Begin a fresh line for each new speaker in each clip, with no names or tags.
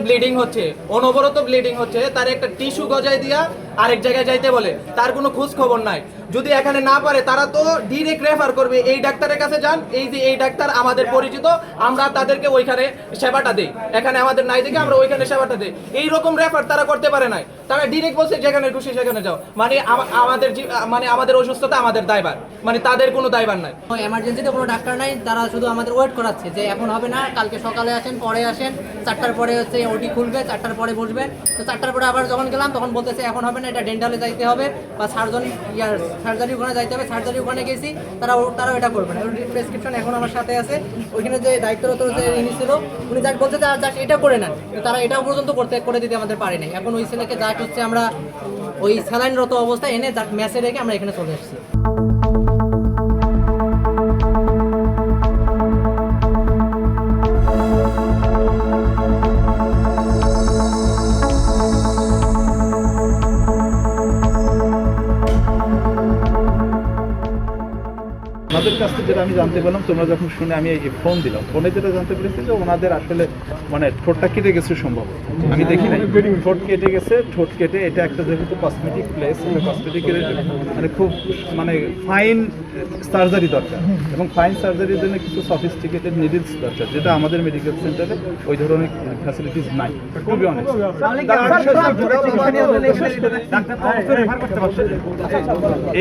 Bleeding হচ্ছে, অনবরত bleeding হচ্ছে, তার একটা টিস্যু গজায় দিয়া আরেক জায়গায় যাইতে বলে, তার কোনো খোঁজ খবর নাই। যদি এখানে না পারে তারা তো ডিরেক্ট রেফার করবে, এই ডাক্তারের কাছে যান, এই যে এই ডাক্তার আমাদের পরিচিত, আমরা তাদেরকে ওইখানে সেবাটা দেই, এখানে আমাদের নাই দেখে আমরা ওইখানে সেবাটা দেই, এইরকম রেফার তারা করতে পারে নাই। তারা ডিরেক্ট বলছে যেখানে খুশি সেখানে যাও, মানে আমাদের অসুস্থতা আমাদের দায়ভার, মানে তাদের কোনো দায়ভার নাই।
এমার্জেন্সিতে কোনো ডাক্তার নাই, তারা শুধু আমাদের ওয়েট করাচ্ছে যে এখন হবে না, কালকে সকালে আসেন, পরে আসেন, 4টার পরে হচ্ছে ওটি খুলবে, 4টার পরে বসবে। তো 4টার পরে আবার যখন গেলাম তখন বলতেছে এখন হবে না, এটা ডেন্টালে যাইতে হবে বা সার্জারি ওখানে যাইতে হবে। সার্জারি ওখানে গেছি, তারাও এটা করবে না। প্রেসক্রিপশন এখন আমার সাথে আছে, ওইখানে যে দায়িত্বরত যে ইনি ছিল উনি যাক বলছে যে জাস্ট এটা করে নেন, তারা এটাও পর্যন্ত করে দিতে আমাদের পারে নাই। এখন ওই ছেলেকে জাস্ট হচ্ছে আমরা ওই স্যালাইনরত অবস্থায় এনে ম্যাচে রেখে আমরা এখানে চলে এসেছি।
ওনাদের কাছ থেকে যেটা আমি জানতে পারলাম, তোমরা যখন শুনে আমি এই ফোন দিলাম, ফোনে যেটা জানতে পেরেছি যে ওনাদের আসলে মানে ঠোঁটটা কেটে গেছে সম্ভব, আমি দেখি নাই, ঠোঁট কেটে গেছে, ঠোঁট কেটে এটা একটা যেহেতু কসমেটিক প্লেস, কসমেটিকের মানে খুব মানে ফাইন সার্জারি দরকার, এবং ফাইন সার্জারির জন্য কিছু সফিস্টিকেটেড নিডলস দরকার, যেটা আমাদের মেডিকেল সেন্টারে ওই ধরনের ফ্যাসিলিটিস নাই। খুবই অনেক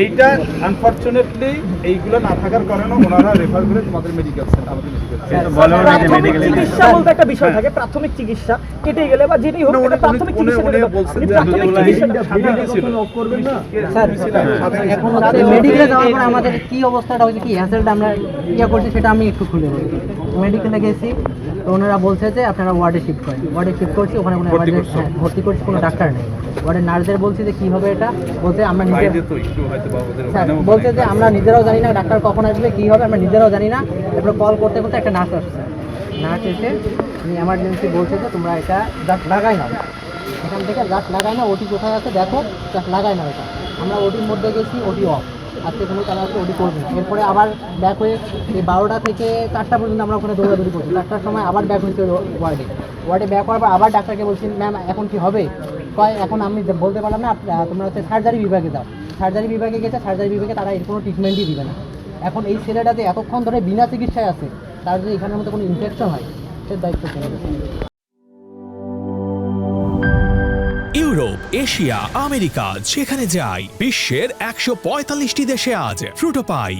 এইটা আনফর্চুনেটলি এইগুলো না থাকার কারণে ওনারা রেফার করে তোমাদের মেডিকেল সেন্টার, আমাদের মেডিকেল
চিকিৎসা বলতে একটা বিষয় থাকে, প্রাথমিক চিকিৎসা কেটে গেলে বা যেটাই হোক এটা প্রাথমিক চিকিৎসা
বলছেন যে
করবেন না স্যার। এখন মেডিকেলে যাওয়ার পর আমাদের কি অবস্থাটা হয়েছে, কি হ্যাসেলটা আমরা করছি সেটা আমি একটু খুলে বলি। মেডিকেলে গেছি তো ওনারা বলছে যে আপনারা ওয়ার্ডে শিফট করেন, ওয়ার্ডে শিফট করছি, ওখানে কোনো ভর্তি করছি, কোনো ডাক্তার নেই। ওয়ার্ডের নার্সদের বলছি যে কীভাবে এটা, বলতে আমরা বলছে যে আমরা নিজেরাও জানি না ডাক্তার কখন আসবে, কী হবে আমরা নিজেরাও জানি না। এরপরে কল করতে করতে একটা নার্স আসছে, নার্স এসে উনি এমার্জেন্সি বলছে যে তোমরা এটা জাস্ট লাগাই নাও, এখান থেকে জাস্ট লাগাই না, ওটি কোথায় আছে দেখো, জাস্ট লাগাই না এটা। আমরা ওটির মধ্যে গেছি, ওটি অফ, আজকে কোনো তারা আছে ওটি করবে না। এরপরে আবার ব্যাক হয়ে এই 12টা থেকে 4টা পর্যন্ত আমরা ওখানে দৌড়াদৌড়ি করছি। 4টার সময় আবার ব্যাক হয়েছে ওয়ার্ডে ব্যাক হওয়ার পর আবার ডাক্তারকে বলছি ম্যাম এখন কি হবে, কয় এখন আমি বলতে পারলাম না, তোমরা হচ্ছে সার্জারি বিভাগে যাও। সার্জারি বিভাগে গেছে, সার্জারি বিভাগে তারা এর কোনো ট্রিটমেন্টই দিবে না। এখন এই ছেলেটা যে এতক্ষণ ধরে বিনা চিকিৎসায় আছে, তার যদি এখানের মধ্যে কোনো ইনফেকশন হয় সে দায়িত্ব চলে গেছে।
ইউরোপ, এশিয়া, আমেরিকা যেখানে যাই, বিশ্বের 145টি দেশে আজ ফ্রুটো পাই।